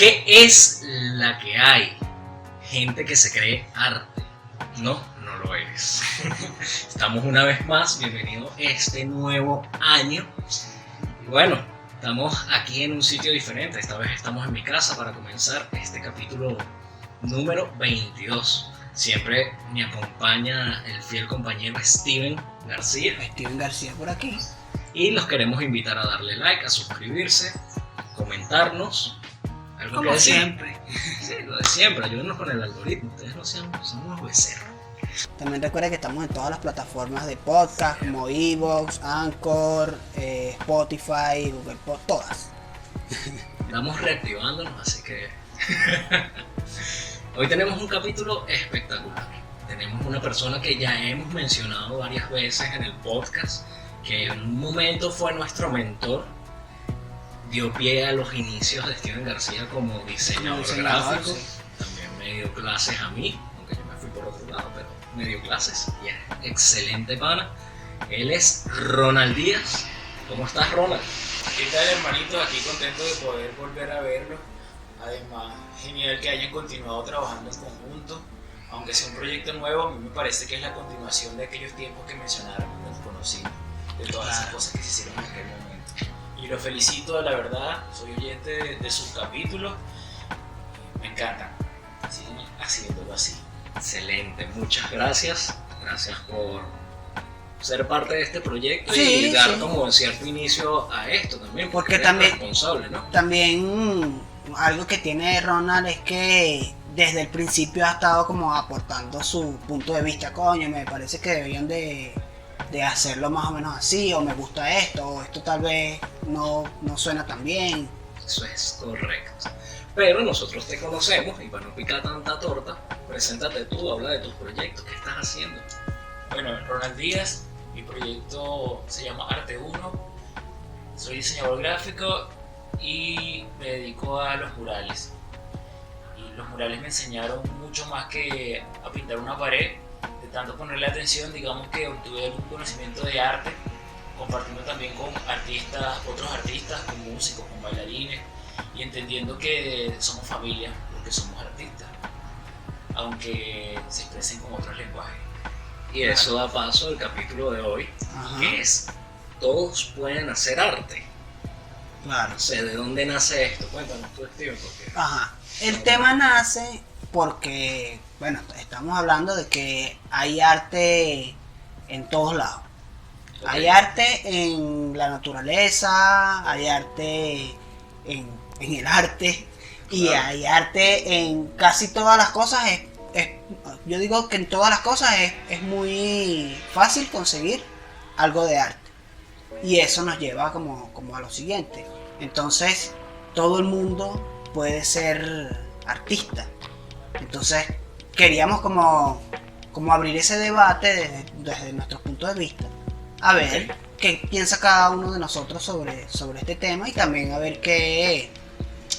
¿Qué es la que hay? Gente que se cree arte. No, no lo es. Estamos una vez más, bienvenidos a este nuevo año. Y bueno, estamos aquí en un sitio diferente. Esta vez estamos en mi casa para comenzar este capítulo número 22. Siempre me acompaña el fiel compañero Steven García. Steven García por aquí. Y los queremos invitar a darle like, a suscribirse, comentarnos. Algo Como que decir. siempre. Sí, lo de siempre, ayúdenos con el algoritmo. Ustedes no sean unos becerros. También recuerda que estamos en todas las plataformas de podcast como Evox, Anchor, Spotify, Google Podcast, todas. Estamos reactivándonos, así que hoy tenemos un capítulo espectacular. Tenemos una persona que ya hemos mencionado varias veces en el podcast, que en un momento fue nuestro mentor, dio pie a los inicios de Steven García como diseñador gráfico. Sí. También me dio clases a mí, aunque yo me fui por otro lado, pero me dio clases. Y es excelente pana. Él es Ronald Díaz. ¿Cómo estás, Ronald? ¿Qué tal, hermanitos? Aquí contento de poder volver a verlos. Además, genial que hayan continuado trabajando en conjunto. Aunque sea un proyecto nuevo, a mí me parece que es la continuación de aquellos tiempos que mencionaron cuando nos conocimos, de todas esas cosas que se hicieron en aquel momento. Y los felicito, la verdad, soy oyente de sus capítulos, me encantan, siguen haciéndolo así. Excelente, muchas gracias. Gracias por ser parte de este proyecto Sí, y dar sí. como cierto inicio a esto también. Porque eres también- responsable, ¿no? También algo que tiene Ronald es que desde el principio ha estado como aportando su punto de vista. Coño, me parece que deberían de hacerlo más o menos así, o me gusta esto, o esto tal vez no suena tan bien. Eso es correcto. Pero nosotros te conocemos y para no picar tanta torta, preséntate tú, habla de tus proyectos, ¿qué estás haciendo? Bueno, Ronald Díaz, mi proyecto se llama Arte 1, soy diseñador gráfico y me dedico a los murales. Y los murales me enseñaron mucho más que a pintar una pared, de tanto ponerle atención, digamos que obtuve algún conocimiento de arte, compartiendo también con artistas, otros artistas, con músicos, con bailarines, y entendiendo que somos familia, porque somos artistas, aunque se expresen con otros lenguajes. Y eso da paso al capítulo de hoy, Ajá, que es todos pueden hacer arte. claro. No sé, ¿de dónde nace esto? Cuéntanos tú, Steven, porque... Ajá. El tema nace porque, bueno, estamos hablando de que hay arte en todos lados. Ok. Hay arte en la naturaleza, hay arte en el arte, y Claro. hay arte en casi todas las cosas. Yo digo que en todas las cosas es muy fácil conseguir algo de arte. Y eso nos lleva como a lo siguiente. Entonces, todo el mundo puede ser artista. Entonces, queríamos como abrir ese debate desde nuestros puntos de vista. A ver qué piensa cada uno de nosotros sobre este tema, y también a ver qué,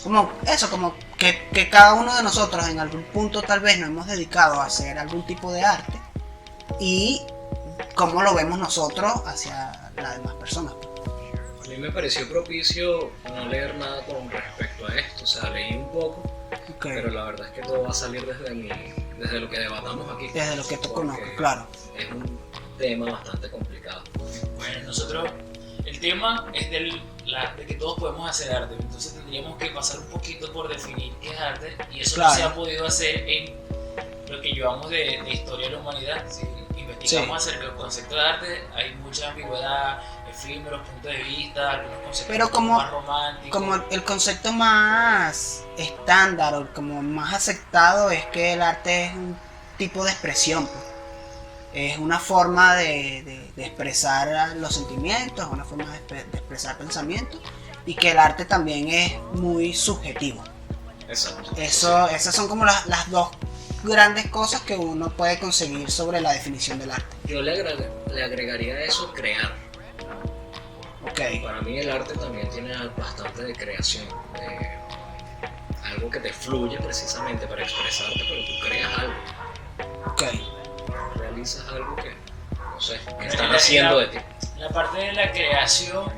como que cada uno de nosotros en algún punto tal vez nos hemos dedicado a hacer algún tipo de arte, y cómo lo vemos nosotros hacia las demás personas. A mí me pareció propicio no leer nada con respecto a esto, o sea, leí un poco, pero la verdad es que todo va a salir desde lo que debatamos aquí. Desde lo que tú Porque conozcas, claro. Es un tema bastante complicado. Bueno, nosotros, el tema es de que todos podemos hacer arte, entonces tendríamos que pasar un poquito por definir qué es arte, y eso Claro. no se ha podido hacer en lo que llevamos de historia de la humanidad. Si investigamos acerca del concepto de arte, hay mucha ambigüedad, efímeros puntos de vista, algunos conceptos Pero como- más románticos. Como el concepto más estándar o como más aceptado es que el arte es un tipo de expresión, pues. Es una forma de expresar los sentimientos, una forma de expresar pensamientos, y que el arte también es muy subjetivo. Exacto. Esas son como las dos grandes cosas que uno puede conseguir sobre la definición del arte. Yo le agregaría a eso crear. Ok, Para mí el arte también tiene bastante de creación, de algo que te fluye precisamente para expresarte, pero tú creas algo, ok. realizas algo que, no sé, que Bueno, están la- haciendo la- de ti. La parte de la creación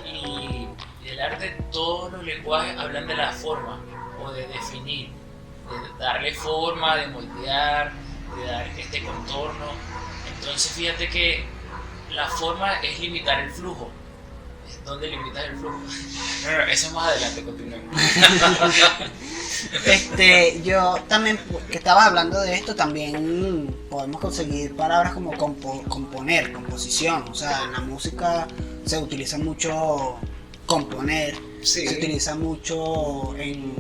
y del arte arte todos los lenguajes hablan de la forma o de definir, de darle forma, de moldear, de dar este contorno. Entonces fíjate que la forma es limitar el flujo. ¿Dónde limitas el flujo? No, eso más adelante, continuemos. Yo también, que estabas hablando de esto, también podemos conseguir palabras como componer, composición. O sea, en la música se utiliza mucho componer, Sí. se utiliza mucho en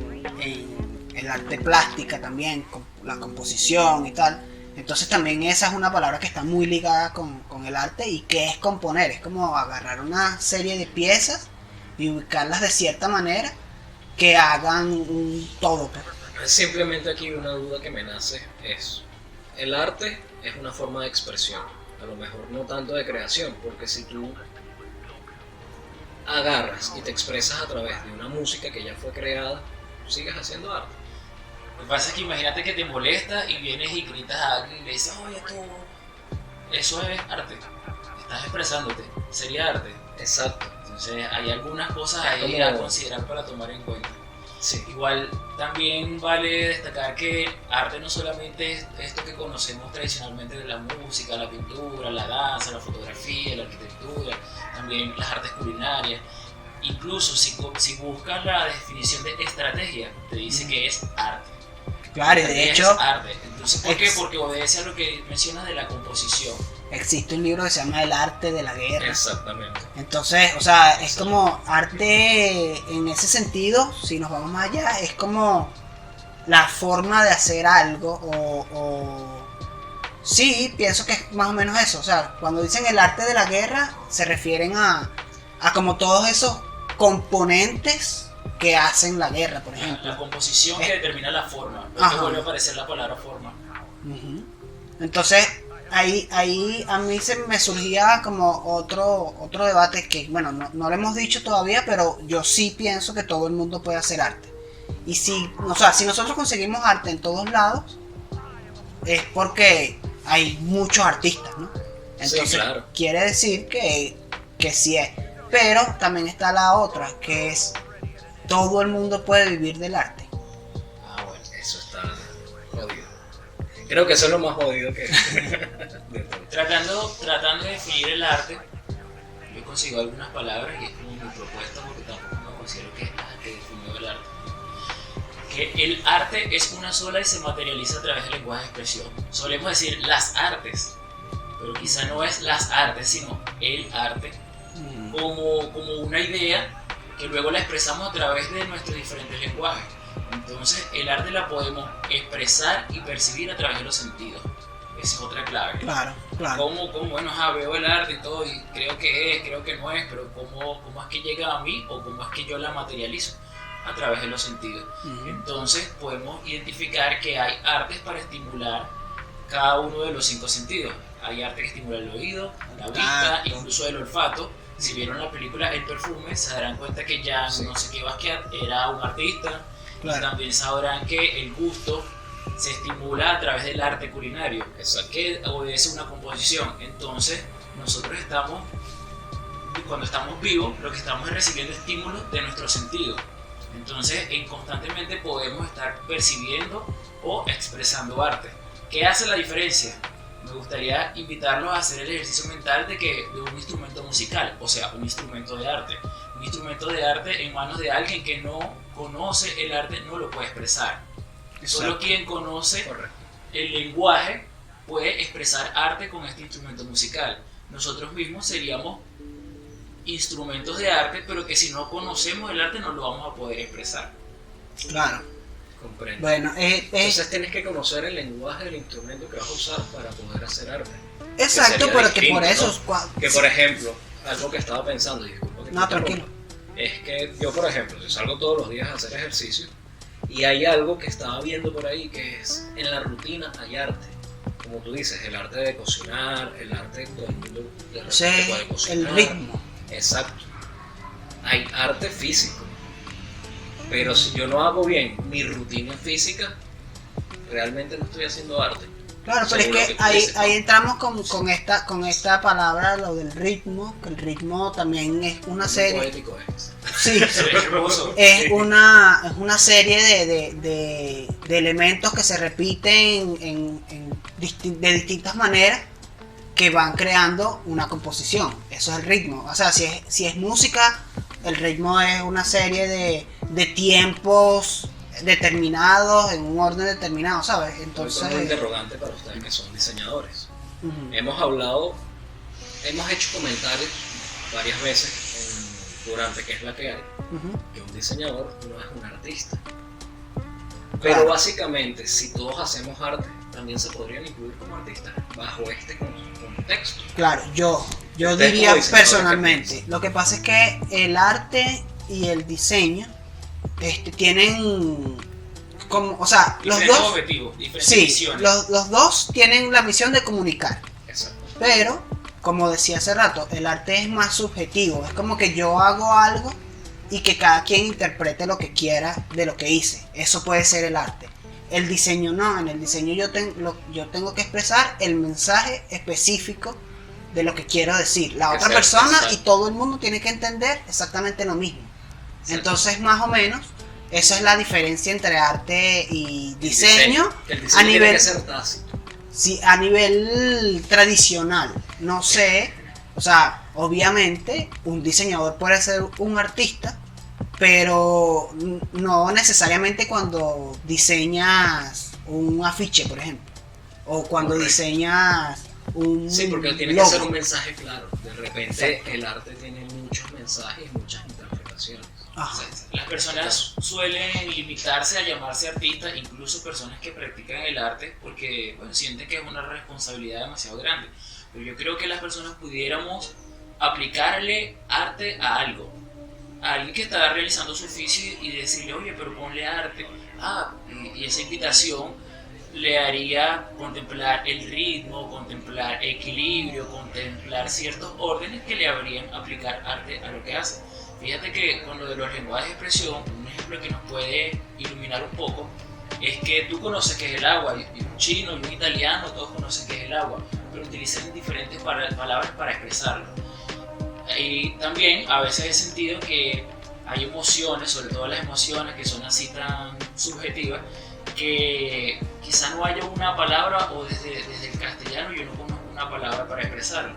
el arte plástica también, la composición y tal. Entonces también esa es una palabra que está muy ligada con el arte. ¿Y que es componer? Es como agarrar una serie de piezas y ubicarlas de cierta manera que hagan un todo. Simplemente aquí una duda que me nace es, el arte es una forma de expresión, a lo mejor no tanto de creación, porque si tú agarras y te expresas a través de una música que ya fue creada, sigues haciendo arte. Lo que pasa es que imagínate que te molesta y vienes y gritas a alguien y le dices, oye tú, eso es arte, estás expresándote, sería arte. Exacto. Entonces hay algunas cosas ahí Como- a considerar para tomar en cuenta. Sí. Igual también vale destacar que arte no solamente es esto que conocemos tradicionalmente de la música, la pintura, la danza, la fotografía, la arquitectura, también las artes culinarias. Incluso si buscas la definición de estrategia, te dice que es arte. Claro, y de Estrategia hecho es arte. Entonces, ¿por qué? Porque obedece a lo que mencionas de la composición. existe un libro que se llama El arte de la guerra. Exactamente. Entonces, o sea, es como arte en ese sentido, si nos vamos más allá, es como la forma de hacer algo sí, pienso que es más o menos eso. O sea, cuando dicen el arte de la guerra, se refieren a como todos esos componentes que hacen la guerra, por ejemplo. La composición que determina la forma. Porque Ajá. vuelve a aparecer la palabra forma. Ujú. Entonces, ahí a mí se me surgía como otro debate que, bueno, no lo hemos dicho todavía, pero yo sí pienso que todo el mundo puede hacer arte. Y si nosotros conseguimos arte en todos lados, es porque hay muchos artistas, ¿no? Entonces, Sí, claro. quiere decir que sí es. Pero también está la otra, que es todo el mundo puede vivir del arte. Ah, bueno, eso está jodido. Creo que eso es lo más jodido que de todo. Tratando de definir el arte, yo consigo algunas palabras y es como mi propuesta porque tampoco me considero que es nada que definió el arte. Que el arte es una sola y se materializa a través del lenguaje de expresión. Solemos decir las artes, pero quizá no es las artes, sino el arte, como una idea que luego la expresamos a través de nuestros diferentes lenguajes. Entonces el arte la podemos expresar y percibir a través de los sentidos. Esa es otra clave. Claro. Como bueno, veo el arte y todo y creo que es, creo que no es, pero cómo es que llega a mí o cómo es que yo la materializo a través de los sentidos. Ujú. Entonces podemos identificar que hay artes para estimular cada uno de los 5 sentidos. Hay arte que estimula el oído, la vista, incluso el olfato. Si vieron la película El Perfume, se darán cuenta que Jean Sí. no sé qué Basquiat era un artista. Claro. Y también sabrán que el gusto se estimula a través del arte culinario, Exacto. que obedece una composición. Entonces, nosotros cuando estamos vivos, lo que estamos es recibiendo estímulos de nuestros sentidos. Entonces, constantemente podemos estar percibiendo o expresando arte. ¿Qué hace la diferencia? Me gustaría invitarlos a hacer el ejercicio mental de un instrumento musical, o sea, un instrumento de arte. Un instrumento de arte en manos de alguien que no conoce el arte no lo puede expresar. Solo quien conoce Correcto. el lenguaje puede expresar arte con este instrumento musical. Nosotros mismos seríamos instrumentos de arte, pero que si no conocemos el arte no lo vamos a poder expresar. Claro. Comprendo. Bueno, Entonces tienes que conocer el lenguaje del instrumento que vas a usar para poder hacer arte. exacto, sería pero que distinto, por eso... ¿no? Que por ejemplo, algo que estaba pensando, disculpa que No, te tranquilo. interrumpa, es que yo por ejemplo, si salgo todos los días a hacer ejercicio y hay algo que estaba viendo por ahí que es en la rutina hay arte. Como tú dices, el arte de cocinar, el arte todo el mundo de repente Sí, puede cocinar. el ritmo. Exacto. Hay arte físico. Pero si yo no hago bien mi rutina física, realmente no estoy haciendo arte. Claro, pero es Según lo que tú ahí, dices, ¿no? ahí entramos con esta palabra, lo del ritmo, que el ritmo también es una Muy serie. poético es. Sí, Se ve hermoso. es una serie de elementos que se repiten de distintas maneras que van creando una composición. Eso es el ritmo. O sea, si es música, el ritmo es una serie de tiempos determinados en un orden determinado, ¿sabes? Entonces, un interrogante para ustedes que son diseñadores. uh-huh. Hemos hecho comentarios varias veces durante que es la que hay, Uh-huh. que un diseñador no es un artista. Pero Claro. básicamente, si todos hacemos arte, también se podrían incluir como artistas bajo este contexto. Claro, yo Ustedes diría como diseñadores, ¿qué personalmente, piensan? lo que pasa es que el arte y el diseño tienen como, o sea, los Diferentes dos, objetivos, diferentes sí, misiones. los dos tienen la misión de comunicar, Exacto. pero como decía hace rato, el arte es más subjetivo, es como que yo hago algo y que cada quien interprete lo que quiera de lo que hice, eso puede ser el arte. El diseño no, en el diseño yo tengo que expresar el mensaje específico de lo que quiero decir. La otra Exacto, persona exacto. y todo el mundo tiene que entender exactamente lo mismo. Exacto. Entonces, más o menos, esa es la diferencia entre arte y diseño Que el a diseño tiene nivel, que ser tácito. sí, a nivel tradicional. No sé, o sea, obviamente un diseñador puede ser un artista, pero no necesariamente cuando diseñas un afiche, por ejemplo, o cuando Correcto. diseñas un Sí, porque tiene logo. que ser un mensaje claro. De repente el arte tiene muchos mensajes, muchas interpretaciones. Ajá. Las personas suelen limitarse a llamarse artistas, incluso personas que practican el arte, porque bueno, sienten que es una responsabilidad demasiado grande. Pero yo creo que las personas pudiéramos aplicarle arte a algo. A alguien que está realizando su oficio y decirle, oye, pero ponle arte. Y esa invitación le haría contemplar el ritmo, contemplar equilibrio, contemplar ciertos órdenes que le habrían aplicar arte a lo que hace. Fíjate que con lo de los lenguajes de expresión, un ejemplo que nos puede iluminar un poco es que tú conoces qué es el agua, y un chino y un italiano, todos conocen qué es el agua, pero utilizan diferentes palabras para expresarlo. Y también a veces he sentido que hay emociones, sobre todo las emociones que son así tan subjetivas, que quizá no haya una palabra, o desde el castellano yo no conozco una palabra para expresarlo.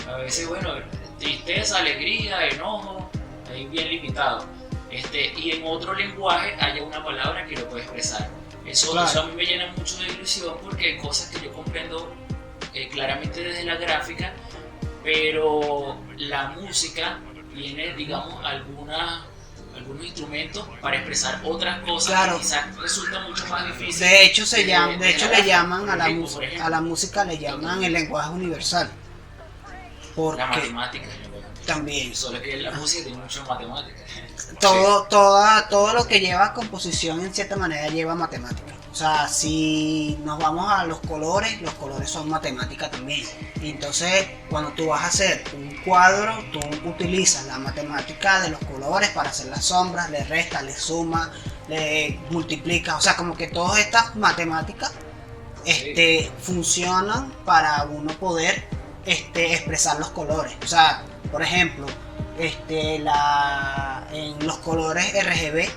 A veces, bueno, tristeza, alegría, enojo, ahí bien limitado. Y en otro lenguaje haya una palabra que lo puede expresar. Eso a mí me llena mucho de ilusión, porque hay cosas que yo comprendo claramente desde la gráfica, pero la música tiene, digamos, algunos instrumentos para expresar otras cosas, Claro. que quizás resulta mucho más difícil. De hecho, le llaman por ejemplo. a la música le llaman el lenguaje universal. La Porque matemática, también solo que la música tiene muchas matemáticas. todo lo que lleva composición en cierta manera lleva matemática. O sea, si nos vamos a los colores son matemática también. Y entonces, cuando tú vas a hacer un cuadro, tú utilizas la matemática de los colores para hacer las sombras, le restas, le sumas, le multiplicas. O sea, como que todas estas matemáticas funcionan para uno poder expresar los colores. O sea, por ejemplo, en los colores RGB,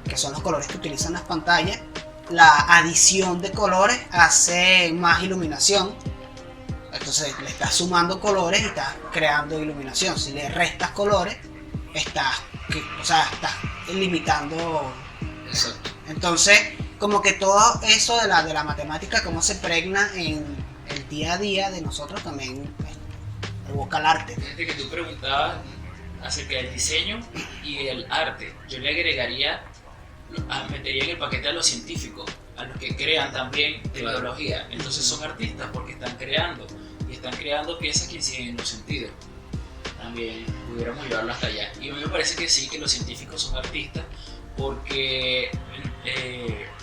que son los colores que utilizan las pantallas, la adición de colores hace más iluminación. Entonces le estás sumando colores y estás creando iluminación. Si le restas colores, estás limitando. Exacto. Entonces, como que todo eso de la matemática, como se pregna en el día a día de nosotros, también evoca el arte. Fíjate que tú preguntabas acerca del diseño y el arte. Yo le agregaría, metería en el paquete a los científicos, a los que crean también tecnología. Entonces son artistas porque están creando, y están creando piezas que inciden en los sentidos. También pudiéramos llevarlo hasta allá. Y a mí me parece que sí, que los científicos son artistas, porque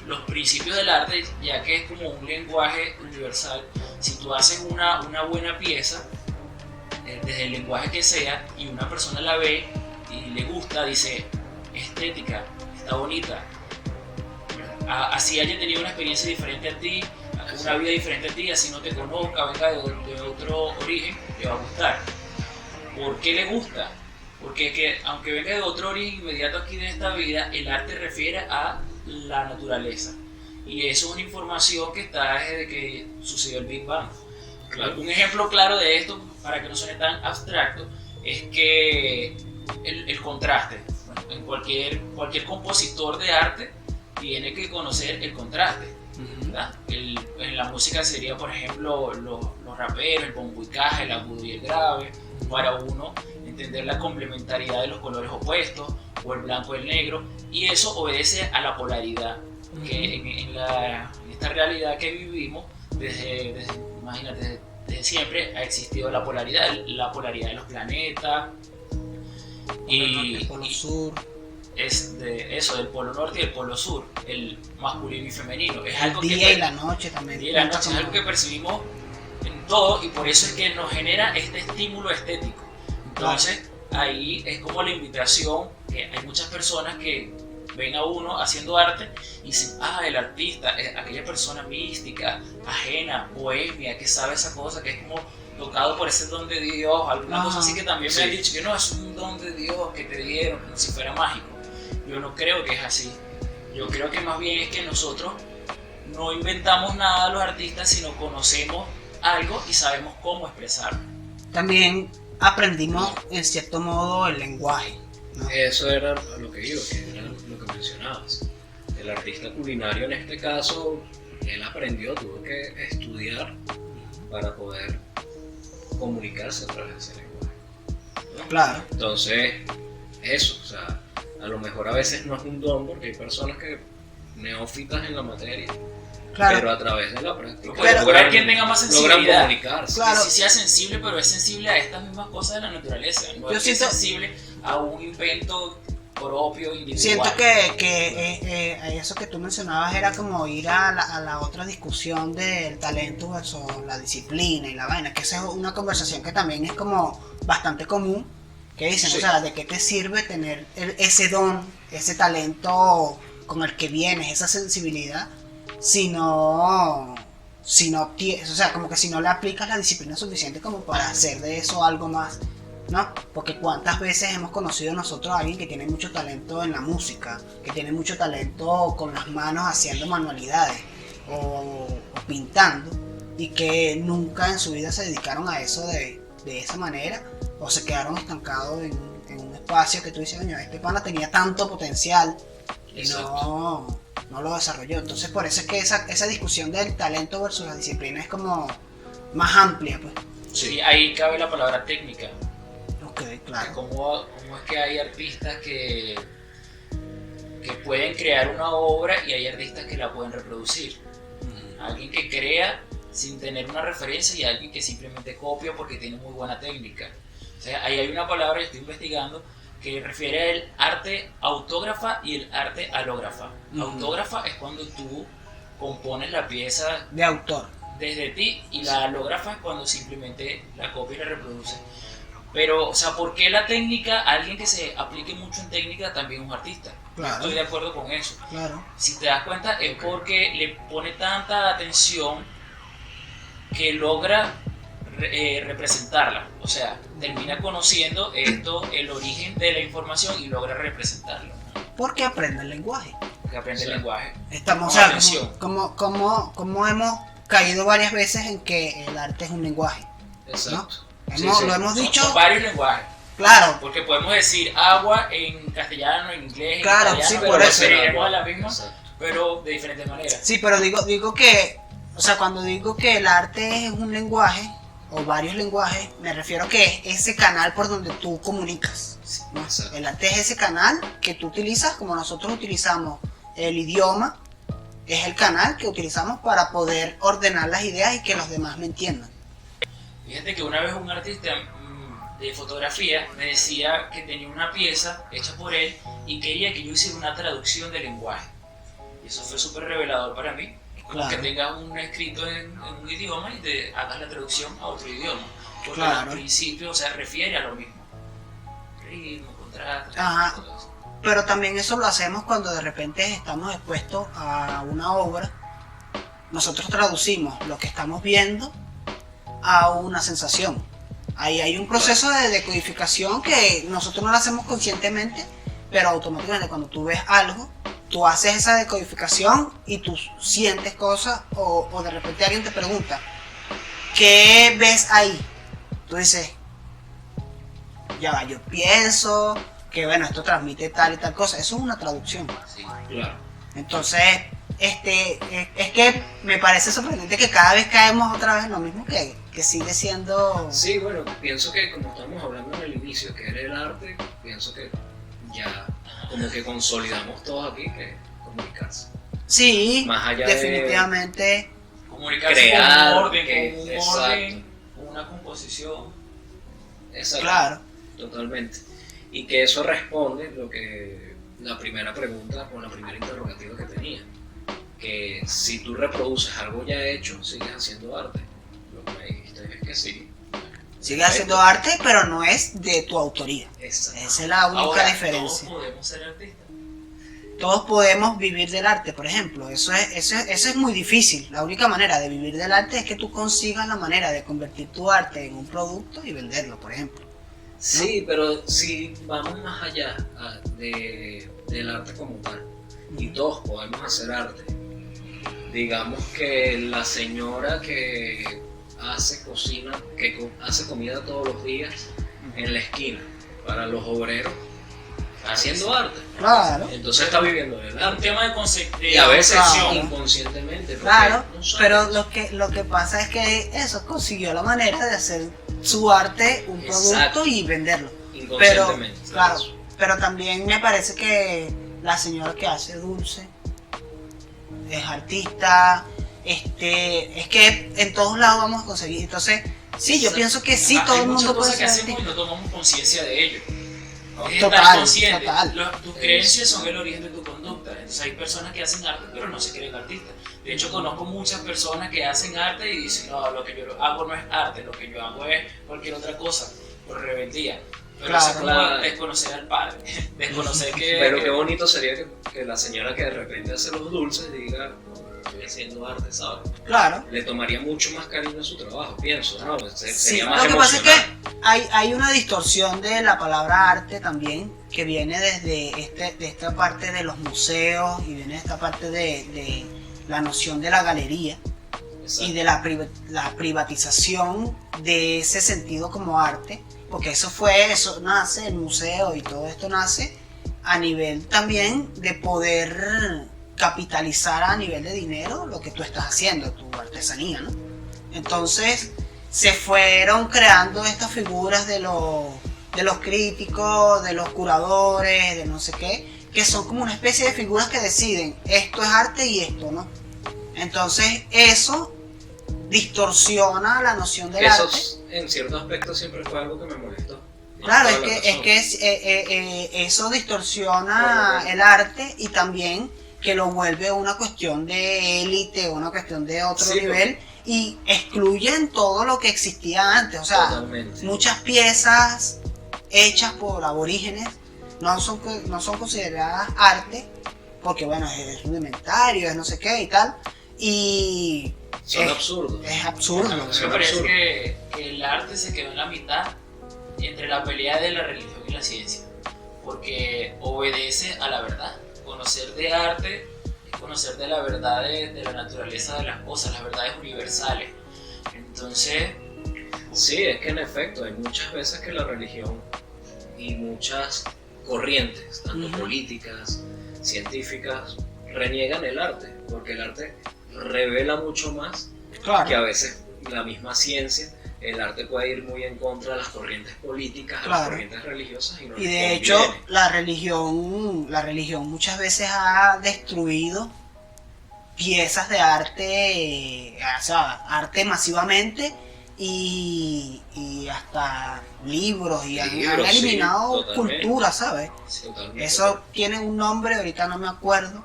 los principios del arte, ya que es como un lenguaje universal, si tú haces una buena pieza, desde el lenguaje que sea, y una persona la ve y le gusta, dice, estética, está bonita, así haya tenido una experiencia diferente a ti, una vida diferente a ti, así no te conozca, venga de otro origen, le va a gustar. ¿Por qué le gusta? Porque que, aunque venga de otro origen inmediato aquí de esta vida, el arte refiere a la naturaleza. Y eso es una información que está desde que sucedió el Big Bang. Claro. Un ejemplo claro de esto, para que no suene tan abstracto, es que el contraste. En cualquier compositor de arte tiene que conocer el contraste. ¿Verdad? En la música sería, por ejemplo, los raperos, el bombo y caja, el agudo y el grave, para uno entender la complementariedad de los colores opuestos, o el blanco y el negro, y eso obedece a la polaridad, que en esta realidad que vivimos, imagínate, desde siempre ha existido la polaridad de los planetas, y el polo sur. Es de eso, del polo norte y del polo sur, el masculino y femenino. Es algo El día y la noche también. El día y la noche es algo que percibimos en todo, y por eso es que nos genera este estímulo estético. Entonces, ahí es como la invitación, que hay muchas personas que ven a uno haciendo arte y dicen, el artista es aquella persona mística, ajena, bohemia, que sabe esa cosa, que es como tocado por ese don de Dios, alguna cosa así, que también me han dicho que no, es un don de Dios que te dieron, como si fuera mágico. Yo no creo que es así. Yo creo que más bien es que nosotros no inventamos nada los artistas, sino conocemos algo y sabemos cómo expresarlo. También aprendimos en cierto modo el lenguaje, ¿no? Eso era a lo que iba, que era lo que mencionabas. El artista culinario en este caso, él aprendió, tuvo que estudiar para poder comunicarse a través de ese lenguaje, ¿no? Claro. Entonces, eso, o sea, a lo mejor a veces no es un don, porque hay personas que neófitas en la materia, Claro. pero a través de la práctica Lograr quien tenga más logran sensibilidad. comunicarse. Claro. Que sí sea sensible, pero es sensible a estas mismas cosas de la naturaleza. No Yo es que es siento- sensible a un invento propio, individual. Siento que eso que tú mencionabas era como ir a la otra discusión del talento versus la disciplina y la vaina, que esa es una conversación que también es como bastante común, que dicen, Sí. o sea, ¿de qué te sirve tener ese don, ese talento con el que vienes, esa sensibilidad, si no, o sea, como que si no le aplicas la disciplina suficiente como para hacer de eso algo más, ¿no? Porque cuántas veces hemos conocido nosotros a alguien que tiene mucho talento en la música, que tiene mucho talento con las manos haciendo manualidades o pintando, y que nunca en su vida se dedicaron a eso de esa manera, o se quedaron estancados en un espacio que tú dices, coño, este pana tenía tanto potencial y no lo desarrolló. Entonces por eso es que esa discusión del talento versus la disciplina es como más amplia, pues. Sí, ahí cabe la palabra técnica. Ok, claro. ¿Cómo es que hay artistas que pueden crear una obra y hay artistas que la pueden reproducir? Alguien que crea sin tener una referencia y alguien que simplemente copia porque tiene muy buena técnica. O sea, ahí hay una palabra que estoy investigando que refiere al arte autógrafa y el arte alógrafa. Autógrafa es cuando tú compones la pieza De autor. desde ti, y la alógrafa es cuando simplemente la copia y la reproduce. Pero, o sea, ¿por qué la técnica? Alguien que se aplique mucho en técnica también es un artista. Claro. Estoy de acuerdo con eso. Claro. Si te das cuenta, es porque le pone tanta atención que logra representarla. O sea, termina conociendo el origen de la información y logra representarla. Porque aprende el lenguaje. Que aprende Sí. el lenguaje. Estamos, o Con sea, atención. como hemos caído varias veces en que el arte es un lenguaje. Exacto. Sí, Lo sí. hemos dicho, Son varios lenguajes. claro, Porque podemos decir agua en castellano, en inglés, en Claro, italiano, sí, pero por eso. referiremos a la misma, Exacto. pero de diferentes maneras. sí, pero digo que, o sea, cuando digo que el arte es un lenguaje, o varios lenguajes, me refiero que es ese canal por donde tú comunicas, ¿no? Exacto. El arte es ese canal que tú utilizas, como nosotros utilizamos el idioma, es el canal que utilizamos para poder ordenar las ideas y que los demás me entiendan. Fíjate que una vez un artista de fotografía me decía que tenía una pieza hecha por él y quería que yo hiciera una traducción del lenguaje. Y eso fue súper revelador para mí. Como que tengas un escrito en un idioma y te hagas la traducción a otro idioma. Porque Claro. al principio, o sea, refiere a lo mismo. Ritmo, contraste, Ajá. todo eso. Pero también eso lo hacemos cuando de repente estamos expuestos a una obra. Nosotros traducimos lo que estamos viendo a una sensación. Ahí hay un proceso de decodificación que nosotros no lo hacemos conscientemente, pero automáticamente cuando tú ves algo, tú haces esa decodificación y tú sientes cosas o de repente alguien te pregunta, ¿qué ves ahí? Tú dices, ya va, yo pienso que bueno, esto transmite tal y tal cosa. Eso es una traducción. Sí, claro. Entonces, es que me parece sorprendente que cada vez caemos otra vez en lo mismo que sigue siendo... Sí, bueno, pienso que como estamos hablando en el inicio, que era el arte, pienso que ya como que consolidamos todos aquí que comunicarse. Sí, Más allá definitivamente. Comunicarse crear, con un orden, que- con una composición. Exacto. Claro. Totalmente. Y que eso responde lo que la primera pregunta o la primera interrogativa que tenía. Que si tú reproduces algo ya hecho, sigues haciendo arte. Lo que me dijiste es que sí. Sigue haciendo arte, pero no es de tu autoría. Exacto. Esa es la única Ahora, diferencia. todos podemos ser artistas. Todos podemos vivir del arte, por ejemplo. Eso es muy difícil. La única manera de vivir del arte es que tú consigas la manera de convertir tu arte en un producto y venderlo, por ejemplo. Sí, pero si vamos más allá del arte como tal, y todos podemos hacer arte, digamos que la señora que hace hace comida todos los días en la esquina para los obreros, está haciendo arte. Claro. Entonces está viviendo del Es un arte. tema de concepto. Y a veces Claro. inconscientemente. porque Claro, no sabes. pero lo que pasa es que eso consiguió la manera de hacer su arte un producto Exacto. y venderlo. Pero, Inconscientemente. claro, ¿sabes? pero también me parece que la señora que hace dulce es artista, es que en todos lados vamos a conseguir. Entonces, sí, yo Exacto. pienso que sí, Hay todo el muchas mundo puede cosas que ser hacemos y artista. no tomamos conciencia de ello. Es Total, estar consciente. total. Tus creencias son el origen de tu conducta. Entonces hay personas que hacen arte pero no se creen artistas. De hecho conozco muchas personas que hacen arte y dicen, no, lo que yo hago no es arte, lo que yo hago es cualquier otra cosa, por rebeldía. Pero Claro, eso es como claro. desconocer al padre. Desconocer que... Pero qué bonito sería que la señora que de repente hace los dulces diga, no, estoy haciendo arte, ¿sabes? Claro. Le tomaría mucho más cariño a su trabajo, pienso, ¿no? Sí, Sería más lo que pasa es emocionante. que hay una distorsión de la palabra arte también que viene desde de esta parte de los museos y viene de esta parte de la noción de la galería Exacto. y de la privatización de ese sentido como arte, porque eso nace, el museo y todo esto nace a nivel también de poder capitalizar a nivel de dinero lo que tú estás haciendo, tu artesanía, ¿no? Entonces se fueron creando estas figuras de los críticos, de los curadores, de no sé qué, que son como una especie de figuras que deciden esto es arte y esto no. Entonces eso distorsiona la noción del Eso arte. en ciertos aspectos siempre fue algo que me molestó. Claro, Toda la razón. eso distorsiona el arte y también que lo vuelve una cuestión de élite, una cuestión de otro Sí, nivel y excluyen todo lo que existía antes. O sea, Totalmente. muchas piezas hechas por aborígenes no son consideradas arte porque bueno, es rudimentario, es no sé qué y tal. Y Son absurdos. es absurdo. A mí Sí, me parece absurdo. que el arte se quedó en la mitad entre la pelea de la religión y la ciencia, porque obedece a la verdad. Conocer de arte es conocer de la verdad de la naturaleza de las cosas, las verdades universales. Entonces, Sí, es que en efecto hay muchas veces que la religión y muchas corrientes, tanto Ujú. políticas, científicas, reniegan el arte, porque el arte revela mucho más Claro. que a veces la misma ciencia. El arte puede ir muy en contra de las corrientes políticas, de las Claro. corrientes religiosas y no Y les de conviene. hecho, la religión muchas veces ha destruido piezas de arte, o sea, arte masivamente y hasta libros y han Libros, sí, eliminado totalmente. cultura, ¿sabes? Totalmente. Eso tiene un nombre, ahorita no me acuerdo,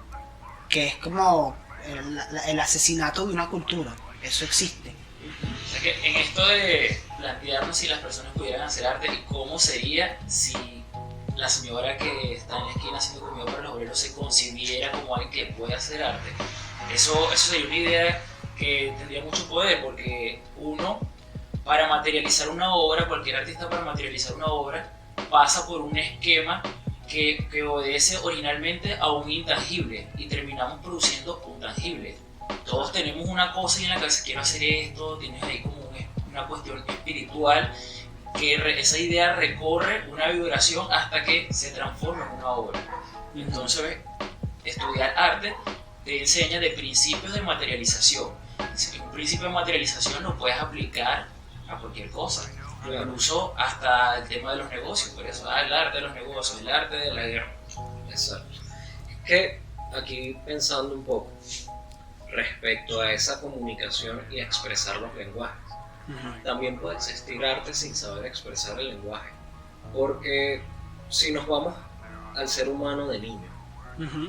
que es como el asesinato de una cultura. Eso existe. o sea que en esto de plantearnos si las personas pudieran hacer arte y cómo sería si la señora que está en la esquina haciendo comida para los obreros se concibiera como alguien que puede hacer arte, eso sería una idea que tendría mucho poder, porque uno, para materializar una obra, cualquier artista para materializar una obra, pasa por un esquema que obedece originalmente a un intangible y terminamos produciendo un tangible. Todos tenemos una cosa y en la cabeza, quiero hacer esto, tienes ahí como una cuestión espiritual, que esa idea recorre una vibración hasta que se transforma en una obra. Entonces, estudiar arte te enseña de principios de materialización. Un principio de materialización lo puedes aplicar a cualquier cosa, incluso hasta el tema de los negocios. Por eso, el arte de los negocios, el arte de la guerra. Exacto. Es que aquí pensando un poco respecto a esa comunicación y a expresar los lenguajes, también puede existir arte sin saber expresar el lenguaje, porque si nos vamos al ser humano de niño,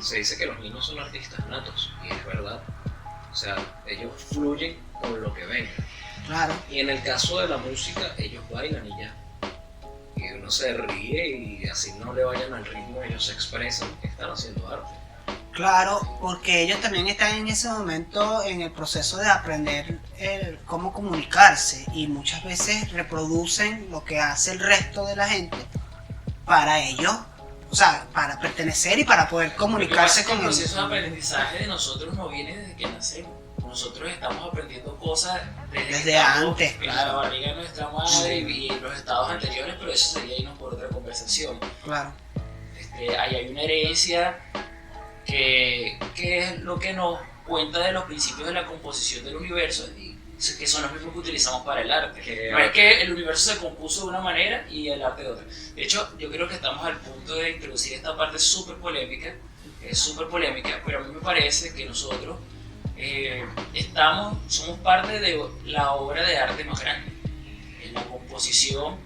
se dice que los niños son artistas natos, y es verdad. O sea, ellos fluyen con lo que ven. Claro. Y en el caso de la música, ellos bailan y ya. Y uno se ríe y así no le vayan al ritmo, ellos se expresan que están haciendo arte. Claro, porque ellos también están en ese momento en el proceso de aprender cómo comunicarse y muchas veces reproducen lo que hace el resto de la gente para ellos, o sea, para pertenecer y para poder comunicarse con ellos. El proceso de aprendizaje de nosotros no viene desde que nacemos. Nosotros estamos aprendiendo cosas desde antes, en la barriga de nuestra madre y los estados anteriores, pero eso sería irnos por otra conversación. Claro. Ahí hay una herencia que es lo que nos cuenta de los principios de la composición del universo, y que son los mismos que utilizamos para el arte. No es que el universo se compuso de una manera y el arte de otra. De hecho, yo creo que estamos al punto de introducir esta parte súper polémica, pero a mí me parece que nosotros somos parte de la obra de arte más grande, en la composición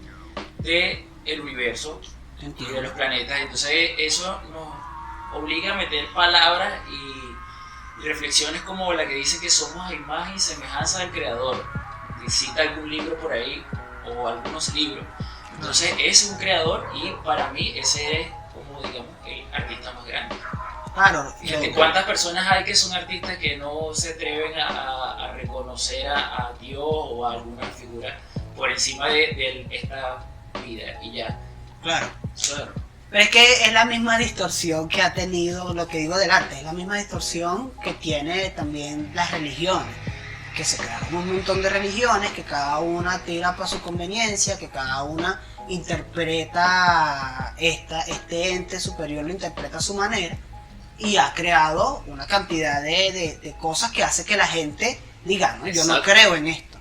del universo y de los planetas. Entonces eso nos obliga a meter palabras y reflexiones como la que dice que somos a imagen y semejanza del creador, que cita algún libro por ahí o algunos libros. Entonces ese es un creador y para mí ese es como digamos el artista más grande. Claro. ¿Cuántas personas hay que son artistas que no se atreven a reconocer a Dios o a alguna figura por encima de esta vida y ya? Claro. Claro. Pero es que es la misma distorsión que ha tenido, lo que digo del arte, es la misma distorsión que tiene también las religiones, que se crearon un montón de religiones, que cada una tira para su conveniencia, que cada una interpreta este ente superior, lo interpreta a su manera, y ha creado una cantidad de cosas que hace que la gente diga, no, yo no creo en esto,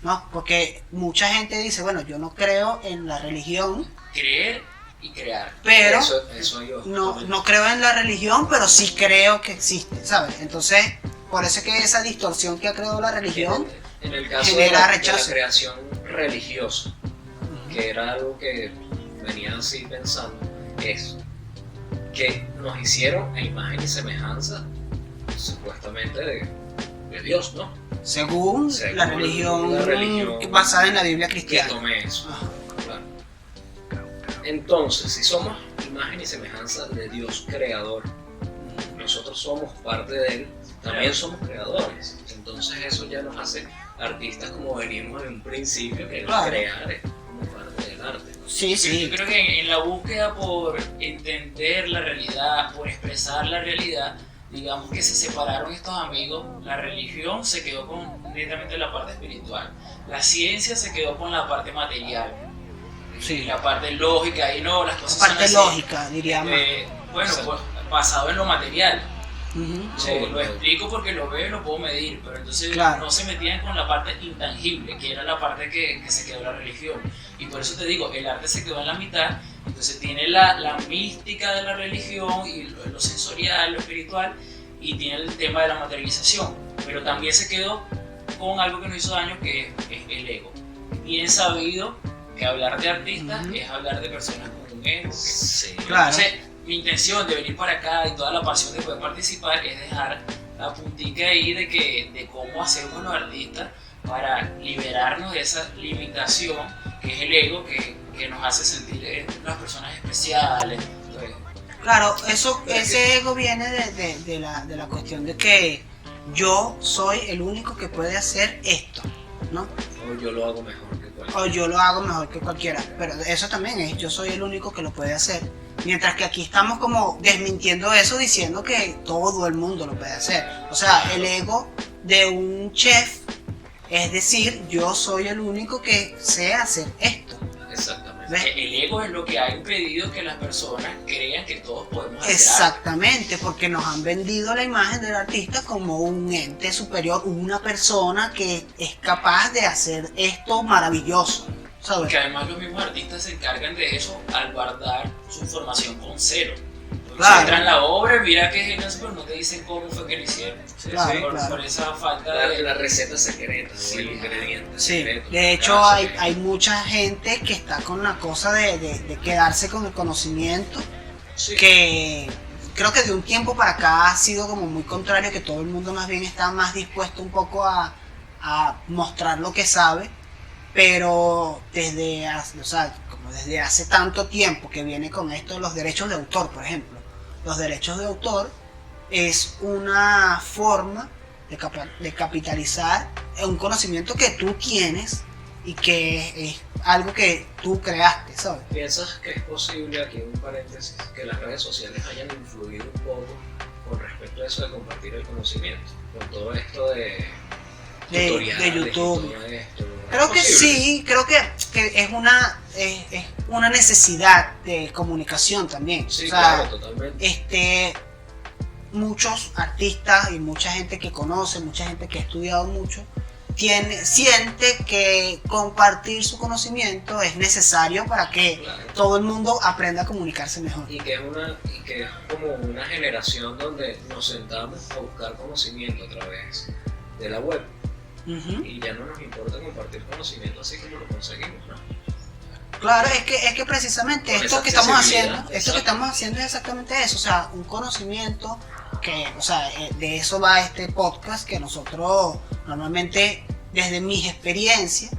¿no? Porque mucha gente dice, bueno, yo no creo en la religión. Creer y crear. Pero eso yo, no creo en la religión, pero sí creo que existe, ¿sabes? Entonces, por eso es que esa distorsión que ha creado la religión en el caso genera de rechazo. la creación religiosa, que era algo que venía así pensando, es que nos hicieron a imagen y semejanza supuestamente de Dios, ¿no? Según la religión basada en la Biblia Que cristiana. tomé eso. Claro. Entonces, si somos imagen y semejanza de Dios creador, nosotros somos parte de Él, también somos creadores. Entonces eso ya nos hace artistas como venimos en un principio, que es crear como parte del arte. Sí, sí. Yo creo que en la búsqueda por entender la realidad, por expresar la realidad, digamos que se separaron estos amigos. La religión se quedó con netamente la parte espiritual, la ciencia se quedó con la parte material, Sí. la parte lógica, y no, las cosas La parte son así. lógica, diríamos. Bueno, pues basado en lo material. Sí. Lo explico porque lo veo y lo puedo medir, pero entonces Claro. no se metían con la parte intangible, que era la parte que se quedó la religión. Y por eso te digo, el arte se quedó en la mitad, entonces tiene la mística de la religión y lo sensorial, lo espiritual, y tiene el tema de la materialización, pero también se quedó con algo que nos hizo daño, que es el ego. Bien sabido que hablar de artistas es hablar de personas con un ego. Sí. Claro. Entonces, mi intención de venir para acá y toda la pasión de poder participar es dejar la puntica ahí de cómo hacemos los artistas para liberarnos de esa limitación que es el ego, que nos hace sentir unas personas especiales. Entonces, Claro, ese ego viene de la cuestión de que yo soy el único que puede hacer esto, ¿no? O yo lo hago mejor que o yo lo hago mejor que cualquiera. Pero eso también es, yo soy el único que lo puede hacer. Mientras que aquí estamos como desmintiendo eso, diciendo que todo el mundo lo puede hacer. O sea, el ego de un chef es decir, yo soy el único que sé hacer esto. Exactamente. ¿Ves? El ego es lo que ha impedido que las personas crean que todos podemos hacer Exactamente, porque nos han vendido la imagen del artista como un ente superior, una persona que es capaz de hacer esto maravilloso, ¿sabes? Porque además los mismos artistas se encargan de eso al guardar su información con cero. Claro. Muestran la obra, mira qué genial, pero no te dicen cómo fue que lo hicieron. Sí, Claro, sí. claro. Por esa falta de... La receta secreta, sí, el ingrediente Sí, secreto. de hecho Cada hay, secreto. hay mucha gente que está con la cosa de quedarse con el conocimiento, Sí. que creo que de un tiempo para acá ha sido como muy contrario, que todo el mundo más bien está más dispuesto un poco a mostrar lo que sabe, pero desde hace tanto tiempo que viene con esto de los derechos de autor, por ejemplo. Los derechos de autor es una forma de capitalizar un conocimiento que tú tienes y que es algo que tú creaste, ¿sabes? ¿Piensas que es posible, aquí en un paréntesis, que las redes sociales hayan influido un poco con respecto a eso de compartir el conocimiento? Con todo esto de tutoriales, de YouTube. y todo esto. Creo ¿Es que posible? sí, creo que es una necesidad de comunicación también. Sí, O sea, claro, totalmente. Muchos artistas y mucha gente que conoce, mucha gente que ha estudiado mucho, siente que compartir su conocimiento es necesario para que Claro. todo el mundo aprenda a comunicarse mejor. Y que es como una generación donde nos sentamos a buscar conocimiento a través de la web. Ujú. Y ya no nos importa compartir conocimiento así como lo conseguimos, ¿no? Claro, es que precisamente Con esto esa que estamos accesibilidad, haciendo, es exactamente eso, o sea, un conocimiento que, o sea, de eso va este podcast que nosotros normalmente desde mis experiencias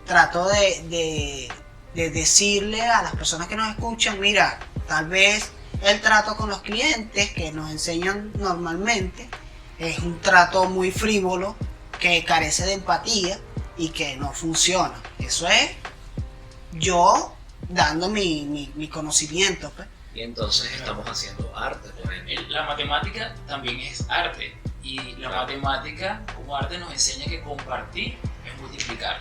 trato de decirle a las personas que nos escuchan, mira, tal vez el trato con los clientes que nos enseñan normalmente es un trato muy frívolo que carece de empatía y que no funciona. Eso es yo dando mi conocimiento, pues. Y entonces estamos haciendo arte, por ejemplo. La matemática también es arte. Y la Claro. matemática como arte nos enseña que compartir es multiplicar.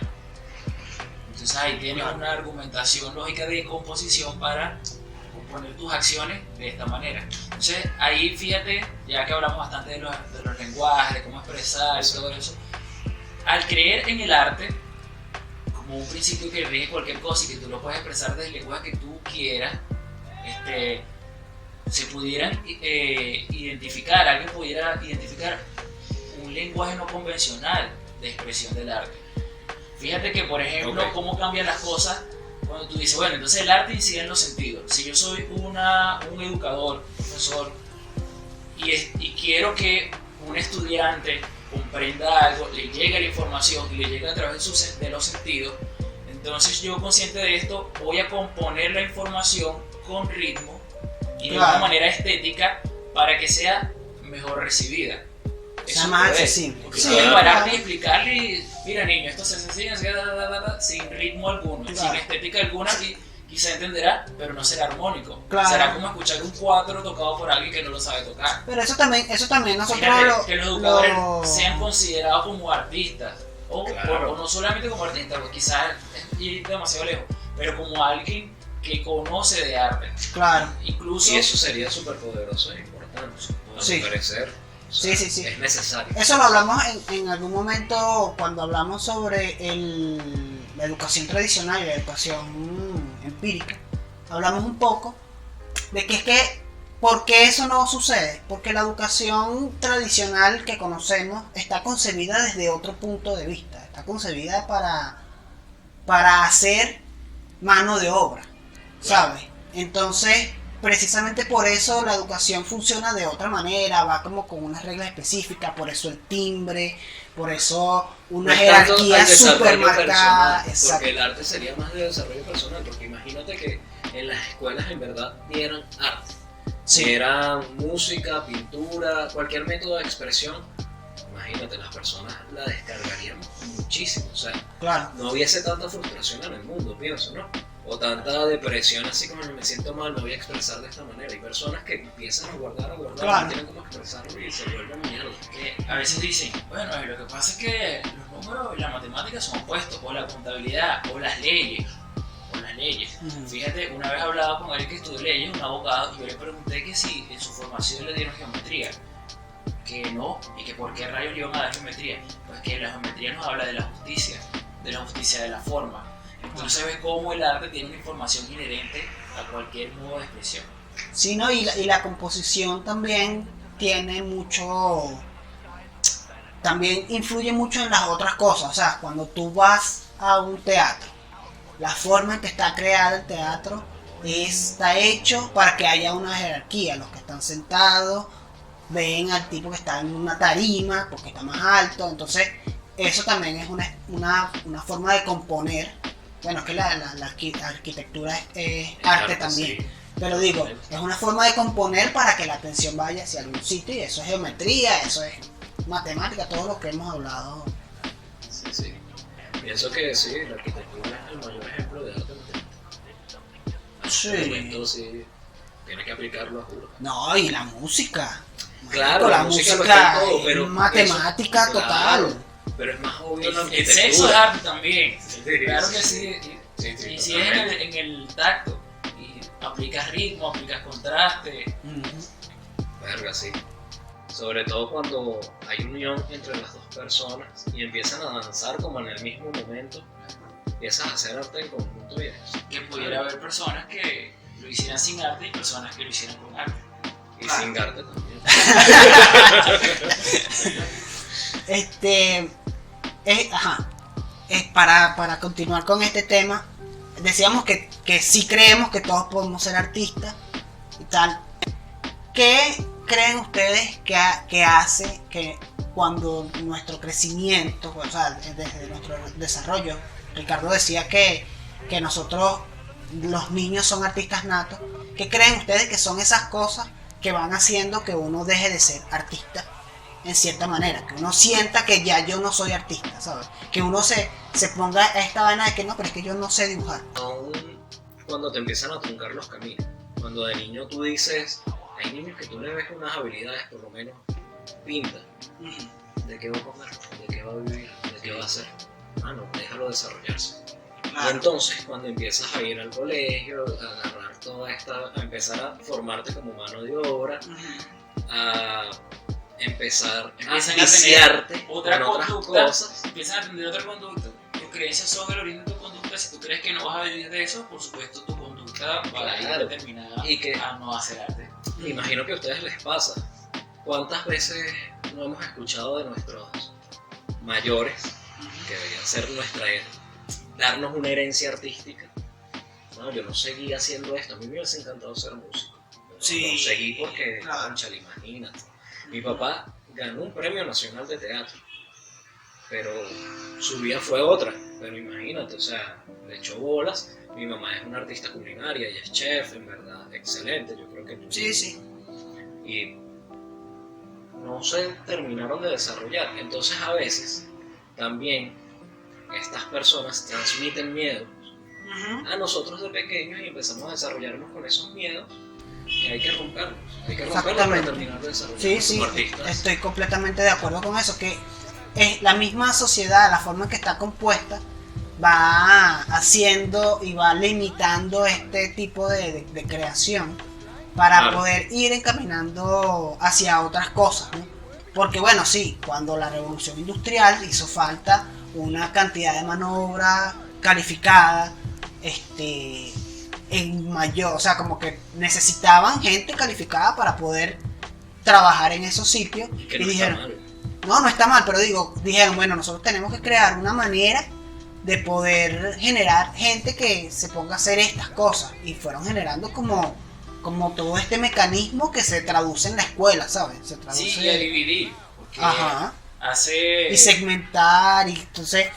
Entonces ahí tienes Claro. una argumentación lógica de composición para componer tus acciones de esta manera. Entonces ahí fíjate, ya que hablamos bastante de los lenguajes, de cómo expresar y todo eso, al creer en el arte como un principio que rige cualquier cosa y que tú lo puedes expresar desde el lenguaje que tú quieras, se pudieran alguien pudiera identificar un lenguaje no convencional de expresión del arte. Fíjate que, por ejemplo, Ok. cómo cambian las cosas cuando tú dices, bueno, entonces el arte incide en los sentidos. Si yo soy un educador, profesor, y quiero que un estudiante comprenda algo, le llegue la información y le llegue a través de los sentidos, entonces yo, consciente de esto, voy a componer la información con ritmo y de Claro. una manera estética para que sea mejor recibida. Sea Eso más puede, accesible. porque Sí, si puedes claro. pararte y explicarle, mira niño, esto se enseña así, sin ritmo alguno, Claro. sin estética alguna, y quizá entenderá, pero no será armónico. Claro. Será como escuchar un cuatro tocado por alguien que no lo sabe tocar. Pero eso también nosotros Fíjate que los educadores lo- sean considerados como artistas, Claro. o no solamente como artistas, porque quizás es ir demasiado lejos, pero como alguien que conoce de arte. Claro. Incluso Y eso sería súper poderoso e importante. A Sí. mi parecer. O Sí, sea, sí, sí. Es necesario. Eso lo hablamos en algún momento cuando hablamos sobre la educación tradicional y la educación empírica. Hablamos un poco de que es que, ¿por qué eso no sucede? Porque la educación tradicional que conocemos está concebida desde otro punto de vista. Está concebida para hacer mano de obra, ¿sabes? Entonces, precisamente por eso la educación funciona de otra manera, va como con unas reglas específicas, por eso el timbre, por eso una No es tanto jerarquía al desarrollo súper marcada. personal, Exacto. porque el arte sería más de desarrollo personal, porque imagínate que en las escuelas en verdad dieran arte, Sí. dieran música, pintura, cualquier método de expresión. imagínate, las personas la descargarían muchísimo, o sea, Claro. no hubiese tanta frustración en el mundo, pienso, ¿no? O tanta depresión, así como me siento mal, me voy a expresar de esta manera. Hay personas que empiezan a guardar, Claro. no tienen cómo expresarlo y se vuelven mierda. Que a veces dicen, bueno, lo que pasa es que los números y la matemática son opuestos, o la contabilidad, o las leyes. Ujú. Fíjate, una vez hablaba con él que estudió leyes, un abogado, y yo le pregunté que si en su formación le dieron geometría, que no, y que por qué rayos le iban a dar geometría. Pues que la geometría nos habla de la justicia de la forma. Entonces ves cómo el arte tiene una información inherente a cualquier modo de expresión. Sí, ¿no? Y la composición también tiene mucho. También influye mucho en las otras cosas. O sea, cuando tú vas a un teatro, la forma en que está creado el teatro está hecho para que haya una jerarquía. Los que están sentados ven al tipo que está en una tarima porque está más alto. Entonces, eso también es una forma de componer. Bueno, es que la arquitectura es arte también. Sí. Pero digo, es una forma de componer para que la atención vaya hacia algún sitio, y eso es geometría, eso es matemática, todo lo que hemos hablado. Sí. Pienso que sí, la arquitectura es el mayor ejemplo de arte matemático. Sí. Momento, sí, tienes que aplicarlo a juro. No, y la música. Claro, la la música lo música está en todo, es pero matemática eso, total. claro, pero es más obvio la El arquitectura. sexo es arte también. Sí, Claro sí, que sí. Sí, Y si es en el tacto, y aplicas ritmo, aplicas contraste. Verga, sí. Sobre todo cuando hay unión entre las dos personas y empiezan a danzar como en el mismo momento, empiezas a hacer arte en conjunto y eso. Que pudiera haber personas que lo hicieran sin arte y personas que lo hicieran con arte. Y sin arte también. Para continuar con este tema, decíamos que sí creemos que todos podemos ser artistas y tal. ¿Qué creen ustedes que hace que cuando nuestro crecimiento, o sea, desde nuestro desarrollo, Ricardo decía que nosotros, los niños, son artistas natos? ¿Qué creen ustedes que son esas cosas que van haciendo que uno deje de ser artista en cierta manera? Que uno sienta que ya yo no soy artista, ¿sabes? Que uno se ponga a esta vaina de que no, pero es que yo no sé dibujar. Aún cuando te empiezan a truncar los caminos, cuando de niño tú dices, hay niños que tú le ves unas habilidades, por lo menos pinta, ¿de qué va a comer? ¿De qué va a vivir? ¿De qué va a hacer? No, déjalo desarrollarse. Y entonces cuando empiezas a ir al colegio, a agarrar toda esta, a empezar a formarte como mano de obra, a empezar a Empiezan a viciarte tener con otra otras conducta, cosas. empiezan a tener otra conducta. Tus creencias son el origen de tu conducta. Si tú crees que no vas a vivir de eso, por supuesto tu conducta va a ir Claro. determinada Y que- a no hacer arte. Me imagino que a ustedes les pasa. ¿Cuántas veces no hemos escuchado de nuestros mayores, que deberían ser darnos una herencia artística? No, yo no seguí haciendo esto, a mí me hubiese encantado ser músico. Pero Sí, no seguí porque, claro. cónchale, imagínate. Mi papá ganó un premio nacional de teatro, pero su vida fue otra. Pero imagínate, o sea, le echó bolas. Mi mamá es una artista culinaria, ella es chef, en verdad, excelente. Yo creo que Sí. y no se terminaron de desarrollar. Entonces a veces también estas personas transmiten miedos a nosotros de pequeños y empezamos a desarrollarnos con esos miedos que hay que romperlos. Hay que romperlos para Exactamente. terminar de desarrollarnos Sí, como artistas. estoy completamente de acuerdo con eso, que es la misma sociedad, la forma en que está compuesta, va haciendo y va limitando este tipo de creación para Claro. poder ir encaminando hacia otras cosas, ¿no? Porque bueno, sí, cuando la revolución industrial hizo falta una cantidad de mano de obra calificada, en mayor, o sea, como que necesitaban gente calificada para poder trabajar en esos sitios, Que y no dijeron, está mal. no está mal, pero dijeron, bueno, nosotros tenemos que crear una manera de poder generar gente que se ponga a hacer estas cosas, y fueron generando como todo este mecanismo que se traduce en la escuela, ¿sabes? Se traduce, Sí, y a dividir. Porque ajá, hace. y segmentar, y entonces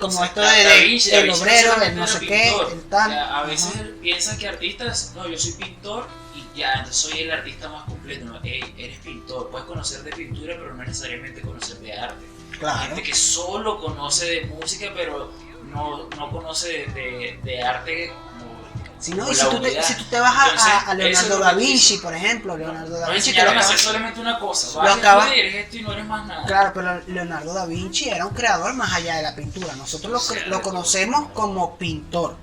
como O sea, esto Da Vinci el no obrero, solamente el no era sé qué, pintor. el tal, O sea, a veces ajá. piensan que artistas, no, yo soy pintor y ya, entonces soy el artista más completo. No, eres pintor, puedes conocer de pintura, pero no necesariamente conocer de arte. Claro. Hay gente que solo conoce de música, pero no conoce de arte Si no, como y la si tú unidad. si tú te vas Entonces, a eso Leonardo es lo da que Vinci, quiso. por ejemplo, Leonardo da No Vinci, que enseñaron lo a hacer acaba- solamente una cosa. lo Vas acaba- a eres esto y no eres más nada. Claro, pero Leonardo da Vinci era un creador más allá de la pintura. Nosotros lo conocemos como pintor.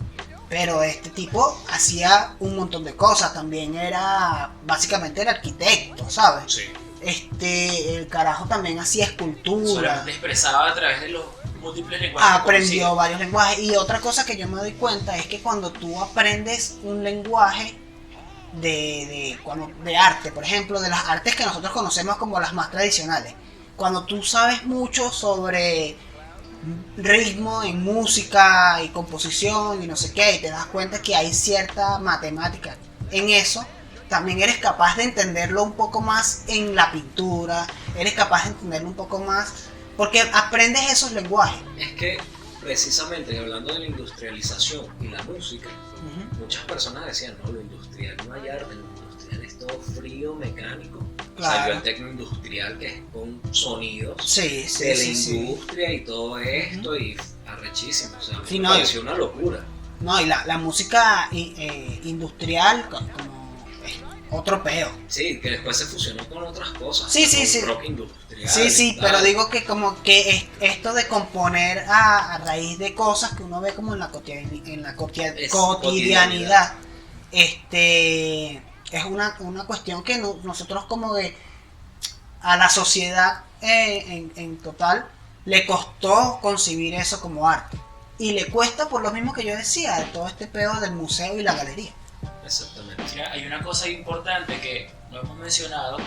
Pero este tipo hacía un montón de cosas. También era, básicamente era arquitecto, ¿sabes? Sí. El carajo también hacía escultura. Solamente expresaba a través de los múltiples lenguajes. que Aprendió conocía. varios lenguajes. Y otra cosa que yo me doy cuenta es que cuando tú aprendes un lenguaje de arte, por ejemplo, de las artes que nosotros conocemos como las más tradicionales, cuando tú sabes mucho sobre ritmo en música y composición y no sé qué, y te das cuenta que hay cierta matemática en eso, también eres capaz de entenderlo un poco más en la pintura, eres capaz de entenderlo un poco más, porque aprendes esos lenguajes. Es que precisamente hablando de la industrialización y la música, muchas personas decían, no, lo industrial no hay arte, lo industrial es todo frío, mecánico. Claro. Salió el tecno industrial que es con sonidos Sí, de sí, la sí, sí. industria y todo esto y arrechísimo, o sea, Sí, me no, pareció una locura. No, y la música industrial como es otro peo. Sí, que después se fusionó con otras cosas. Sí, con sí, sí. rock industrial. Sí, sí, y pero tal. digo que como que esto de componer a raíz de cosas que uno ve como en la Es cotidianidad, es una cuestión que nosotros como que a la sociedad en total le costó concebir eso como arte. Y le cuesta por lo mismo que yo decía, de todo este pedo del museo y la galería. Exactamente. Mira, hay una cosa importante que no hemos mencionado,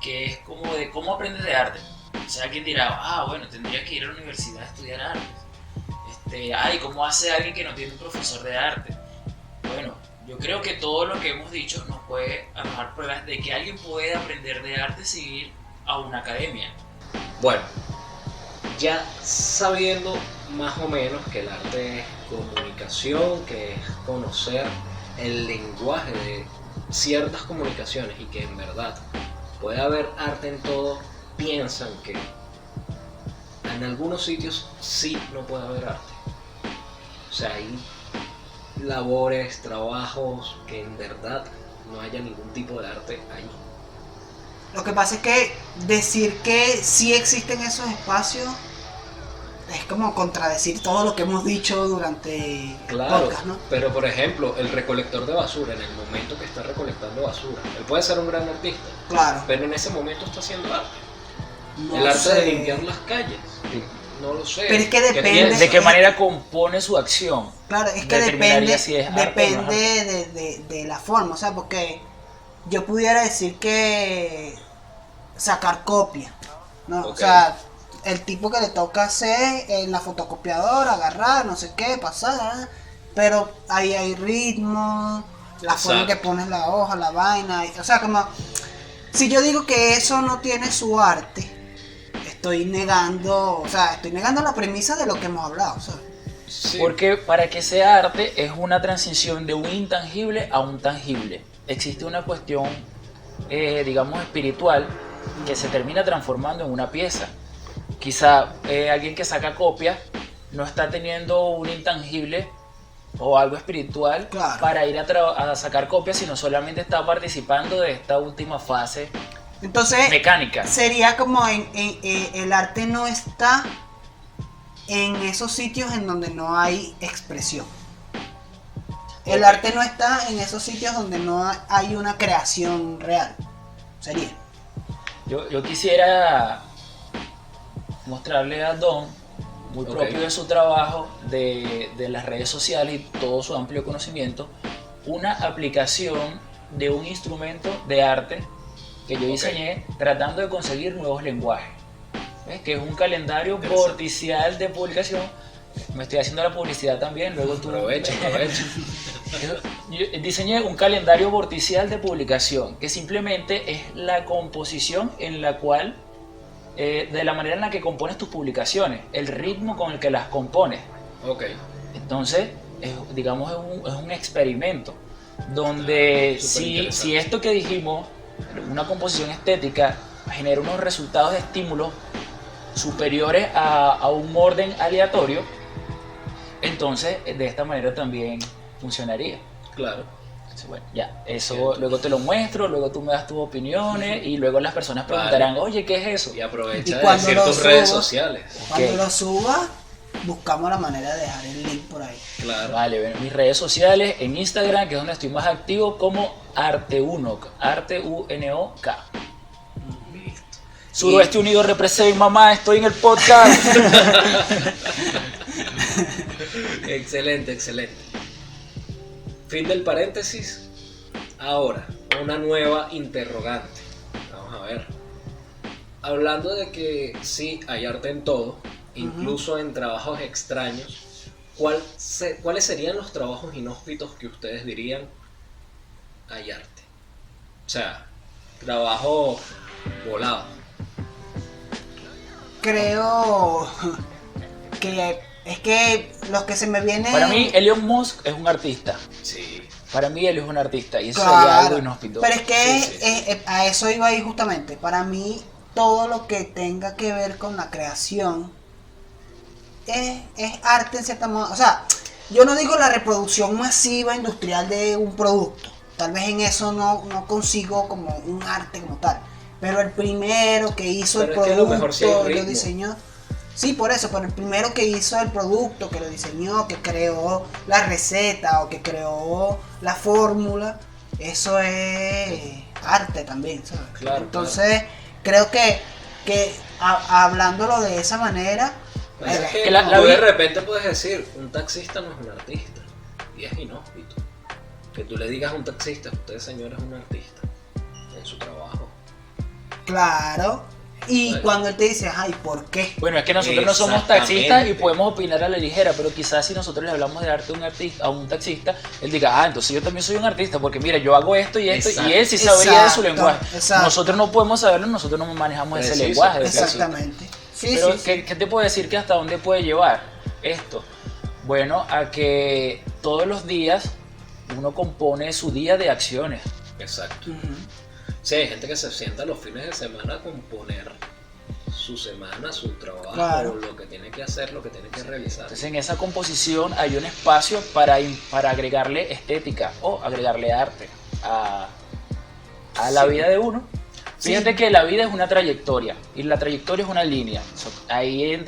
que es como de cómo aprendes de arte. O sea, alguien dirá, bueno, tendría que ir a la universidad a estudiar arte. ¿Cómo hace alguien que no tiene un profesor de arte? Bueno, yo creo que todo lo que hemos dicho nos puede arrojar pruebas de que alguien puede aprender de arte sin ir a una academia. Bueno, ya sabiendo más o menos que el arte es comunicación, que es conocer el lenguaje de ciertas comunicaciones y que en verdad puede haber arte en todo, piensan que en algunos sitios sí no puede haber arte. O sea, hay labores, trabajos que en verdad no haya ningún tipo de arte ahí. Lo que pasa es que decir que sí existen esos espacios es como contradecir todo lo que hemos dicho durante el Claro, podcast, ¿no? pero por ejemplo, el recolector de basura, en el momento que está recolectando basura, él puede ser un gran artista, Claro. pero en ese momento está haciendo arte. No El arte sé. de limpiar las calles, no lo sé. Pero es que ¿Qué depende- piensas? ¿De qué manera compone su acción? Claro, es que Determinaría depende, si es arte o no es depende de la forma, o sea, porque yo pudiera decir que sacar copia, ¿no? Ok. O sea, el tipo que le toca hacer en la fotocopiadora, agarrar, no sé qué, pasar, pero ahí hay ritmo, la forma Exacto. que pones la hoja, la vaina, o sea, como si yo digo que eso no tiene su arte, estoy negando la premisa de lo que hemos hablado, ¿sabes? Sí. Porque para que sea arte es una transición de un intangible a un tangible. Existe una cuestión, digamos, espiritual que se termina transformando en una pieza. Quizá alguien que saca copias no está teniendo un intangible o algo espiritual Claro. para ir a sacar copias, sino solamente está participando de esta última fase Entonces, mecánica. sería como el arte no está en esos sitios en donde no hay expresión. El Ok. arte no está en esos sitios donde no hay una creación real. Sería. Yo quisiera mostrarle a Don, muy Ok. propio de su trabajo, de las redes sociales y todo su amplio conocimiento, una aplicación de un instrumento de arte que yo diseñé tratando de conseguir nuevos lenguajes. ¿Ves? Que es un calendario Interesante. vorticial de publicación. Me estoy haciendo la publicidad también, luego tú... Aprovecha. Yo diseñé un calendario vorticial de publicación que simplemente es la composición en la cual, de la manera en la que compones tus publicaciones, el ritmo con el que las compones. Ok. Entonces, digamos, es un experimento. donde Súper si interesante. esto que dijimos, una composición estética, genera unos resultados de estímulos superiores a un orden aleatorio, entonces de esta manera también funcionaría. Claro. Entonces, bueno, ya, eso luego te lo muestro, luego tú me das tus opiniones y luego las personas preguntarán, oye, ¿qué es eso? Y aprovecha Y de cuando decir lo tus redes subo- sociales. Cuando Ok. lo suba, buscamos la manera de dejar el link por ahí. Claro. Vale, bueno, mis redes sociales en Instagram, que es donde estoy más activo, como Arte1K, Arte-U-N-O-K. Listo. Suroeste Unido represent, mamá, estoy en el podcast. Excelente, excelente. Fin del paréntesis. Ahora, una nueva interrogante. Vamos a ver. Hablando de que sí, hay arte en todo, incluso en trabajos extraños, ¿cuáles serían los trabajos inhóspitos que ustedes dirían hay arte? O sea, trabajo volado. Creo que es que los que se me vienen... Para mí, Elon Musk es un artista. Sí. Para mí, él es un artista y eso Claro, sería algo inhóspito. pero es que Sí, sí. a eso iba ahí justamente. Para mí, todo lo que tenga que ver con la creación es arte en cierta modo. O sea, yo no digo la reproducción masiva industrial de un producto. Tal vez en eso no consigo como un arte como tal. Pero el primero que hizo Pero el es que a lo mejor sí hay producto, lo ritmo. diseñó. Sí, por eso, pero el primero que hizo el producto, que lo diseñó, que creó la receta o que creó la fórmula, eso es arte también, ¿sabes? Claro, Entonces, creo que hablándolo de esa manera, Pero es que que la tú de vi- repente puedes decir, un taxista no es un artista. Y es inhóspito. Que tú le digas a un taxista, usted señor es un artista. En su trabajo. claro. Y Bueno. cuando él te dice, ay, ¿por qué? Bueno, es que nosotros no somos Exactamente. taxistas y podemos opinar a la ligera, pero quizás si nosotros le hablamos de arte a un taxista, él diga, entonces yo también soy un artista, porque mira, yo hago esto y esto, Exacto. y él sí sabría de su Exacto, lenguaje. exacto. Nosotros no podemos saberlo, nosotros no manejamos ese Preciso, lenguaje. del taxista. Exactamente. Sí, Pero, sí, sí. ¿qué te puedo decir que hasta dónde puede llevar esto? Bueno, a que todos los días uno compone su día de acciones. Exacto. Ujú. Sí, hay gente que se sienta los fines de semana a componer su semana, su trabajo, Claro. lo que tiene que hacer, lo que tiene que realizar. Entonces en esa composición hay un espacio para agregarle estética o agregarle arte a la Sí. vida de uno. Sí. Fíjate que la vida es una trayectoria y la trayectoria es una línea. Ahí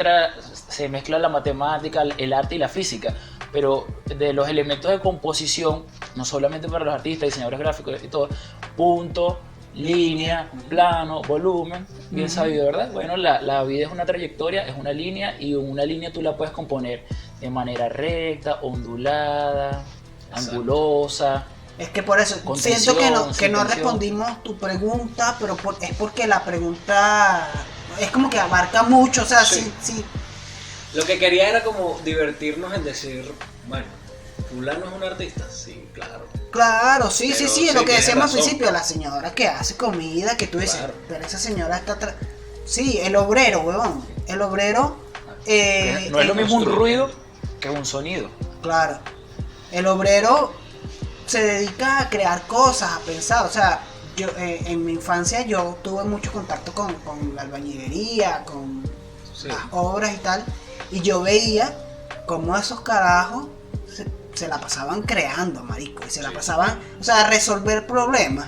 se mezcla la matemática, el arte y la física. Pero de los elementos de composición, no solamente para los artistas, diseñadores gráficos y todo, punto, línea, plano, volumen, bien Ujú. sabido, ¿verdad? Bueno, la vida es una trayectoria, es una línea y una línea tú la puedes componer de manera recta, ondulada, Exacto. angulosa. Es que por eso Con siento tensión, que no sin tensión. respondimos tu pregunta, pero es porque la pregunta es como que abarca mucho, o sea, Sí. sí. Lo que quería era como divertirnos en decir, bueno, fulano es un artista, sí, claro. Claro, sí, Pero sí, sí, lo que tienes decíamos al razón. principio, la señora que hace comida, que tú dices, Claro. pero esa señora está atrás. Sí, el obrero, huevón. El obrero. No es lo mismo un construye. ruido que un sonido. Claro. El obrero se dedica a crear cosas, a pensar. O sea, yo en mi infancia yo tuve mucho contacto con la albañilería, con Sí. las obras y tal. Y yo veía cómo esos carajos se la pasaban creando, marico. Y se la Sí. pasaban, o sea, a resolver problemas.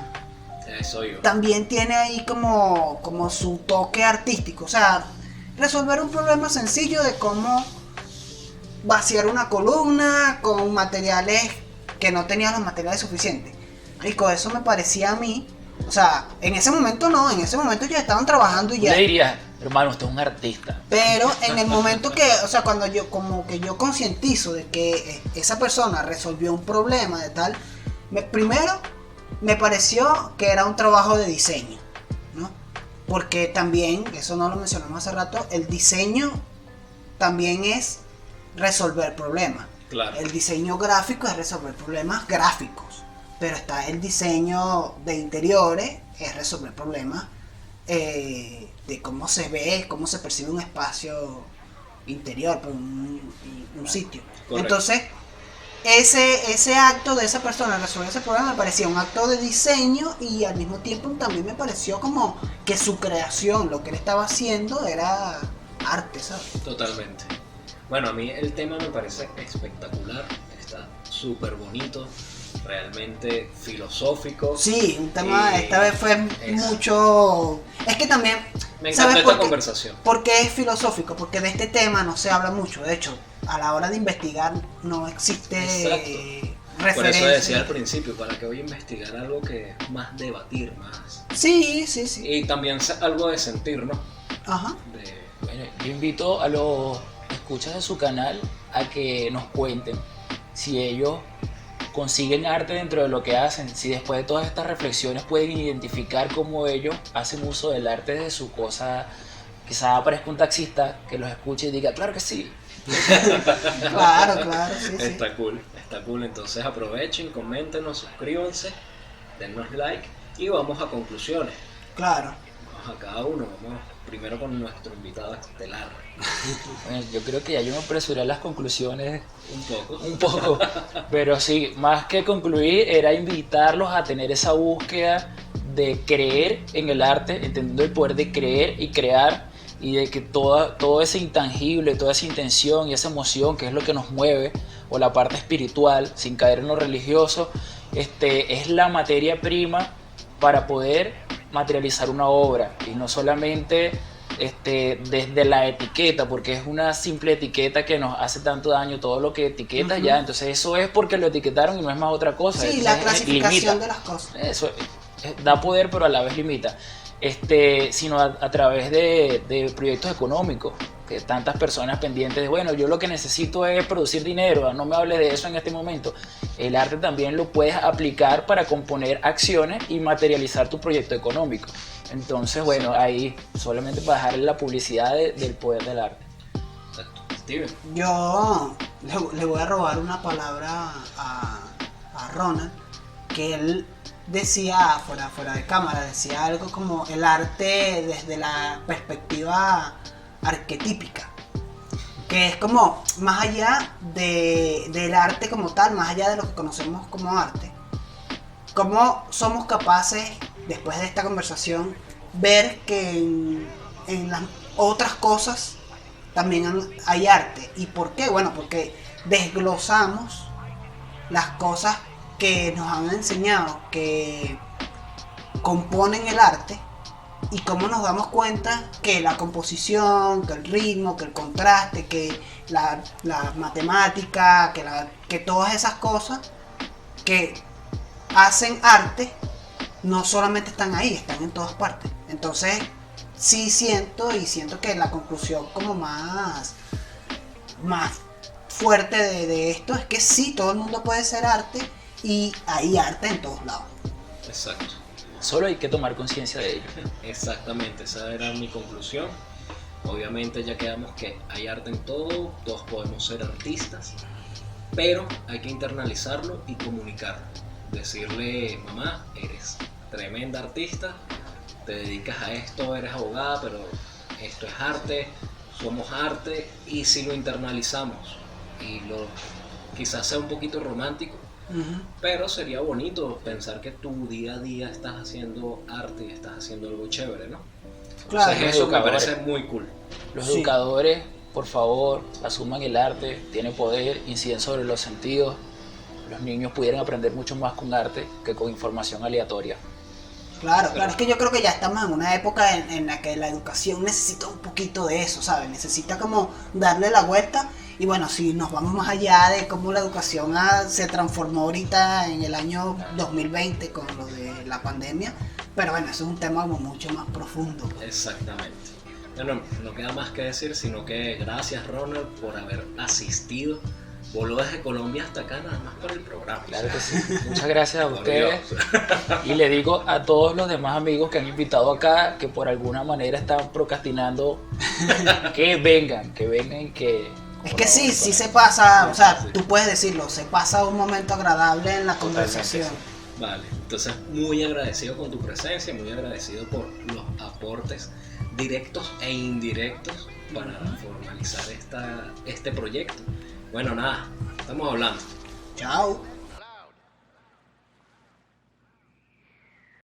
Eso yo. También tiene ahí como su toque artístico. O sea, resolver un problema sencillo de cómo vaciar una columna con materiales que no tenían los materiales suficientes. Marico, eso me parecía a mí. O sea, en ese momento no, en ese momento ya estaban trabajando y Tú ya. le dirías, hermano, usted es un artista. Pero en el momento que, o sea, cuando yo como que yo concientizo de que esa persona resolvió un problema de tal, primero me pareció que era un trabajo de diseño, ¿no? Porque también, eso no lo mencionamos hace rato, el diseño también es resolver problemas. Claro. El diseño gráfico es resolver problemas gráficos, pero está el diseño de interiores, es resolver problemas de cómo se ve, cómo se percibe un espacio interior, un sitio. Correcto. Entonces, ese acto de esa persona resolver ese problema me parecía un acto de diseño y al mismo tiempo también me pareció como que su creación, lo que él estaba haciendo era arte, ¿sabes? Totalmente. Bueno, a mí el tema me parece espectacular, está súper bonito, realmente filosófico. Sí, un tema Y esta vez fue mucho... Es que también... Me ¿sabes encantó por esta qué? conversación. ¿Por qué es filosófico? Porque de este tema no se habla mucho. De hecho, a la hora de investigar no existe Por eso referencia. decía al principio, ¿para qué voy a investigar algo que es más debatir, más? Sí. Y también algo de sentir, ¿no? Ajá. Bueno, yo invito a los escuchas de su canal a que nos cuenten si ellos consiguen arte dentro de lo que hacen, si después de todas estas reflexiones pueden identificar cómo ellos hacen uso del arte de su cosa. Quizá aparezca un taxista que los escuche y diga, claro que sí. Claro, sí. Está cool. Entonces aprovechen, coméntenos, suscríbanse, dennos like y vamos a conclusiones. Claro. Vamos a cada uno, vamos primero con nuestro invitado estelar. Bueno, yo creo que ya yo me apresuré a las conclusiones Un poco. un poco, pero sí, más que concluir era invitarlos a tener esa búsqueda de creer en el arte, entendiendo el poder de creer y crear, y de que todo ese intangible, toda esa intención y esa emoción que es lo que nos mueve, o la parte espiritual, sin caer en lo religioso, es la materia prima para poder materializar una obra, y no solamente desde la etiqueta, porque es una simple etiqueta que nos hace tanto daño. Todo lo que etiqueta ya, entonces eso es porque lo etiquetaron y no es más otra cosa. Sí, Entonces, la clasificación limita. de las cosas. Eso da poder, pero a la vez limita. Sino a través de proyectos económicos, que tantas personas pendientes de, bueno, yo lo que necesito es producir dinero, no me hables de eso en este momento. El arte también lo puedes aplicar para componer acciones y materializar tu proyecto económico. Entonces, bueno, ahí solamente para dejarle la publicidad del poder del arte. Exacto. Steven. Yo le voy a robar una palabra a Ronald, que él decía fuera de cámara, decía algo como el arte desde la perspectiva arquetípica, que es como más allá del arte como tal, más allá de lo que conocemos como arte, cómo somos capaces, después de esta conversación, ver que en las otras cosas también hay arte. ¿Y por qué? Bueno, porque desglosamos las cosas que nos han enseñado que componen el arte, y cómo nos damos cuenta que la composición, que el ritmo, que el contraste, que la matemática, que todas esas cosas que hacen arte no solamente están ahí, están en todas partes. Entonces sí siento que la conclusión como más fuerte de esto es que sí, todo el mundo puede ser arte y hay arte en todos lados. Exacto. Solo hay que tomar conciencia de ello. Exactamente, esa era mi conclusión. Obviamente ya quedamos que hay arte en todo, todos podemos ser artistas, pero hay que internalizarlo y comunicarlo. Decirle, mamá, eres tremenda artista, te dedicas a esto, eres abogada, pero esto es arte, somos arte, y si lo internalizamos y quizás sea un poquito romántico, pero sería bonito pensar que tu día a día estás haciendo arte y estás haciendo algo chévere, ¿no? Claro. Entonces eso me parece muy cool. Los Sí. educadores, por favor, asuman el arte, tiene poder, inciden sobre los sentidos. Los niños pudieran aprender mucho más con arte que con información aleatoria. Claro, es que yo creo que ya estamos en una época en la que la educación necesita un poquito de eso, ¿sabes? Necesita como darle la vuelta. Y bueno, si nos vamos más allá de cómo la educación se transformó ahorita en el año 2020 con lo de la pandemia, pero bueno, eso es un tema como mucho más profundo. Exactamente. Bueno, no queda más que decir, sino que gracias, Ronald, por haber asistido. Voló desde Colombia hasta acá nada más por el programa. Claro que sí. Muchas gracias a Por ustedes. Dios. Y le digo a todos los demás amigos que han invitado acá, que por alguna manera están procrastinando, que vengan y que... Es que sí se pasa, o sea, Sí. tú puedes decirlo, se pasa un momento agradable en la conversación. Vale, entonces muy agradecido con tu presencia, muy agradecido por los aportes directos e indirectos para formalizar este proyecto. Bueno, nada, estamos hablando. Chao.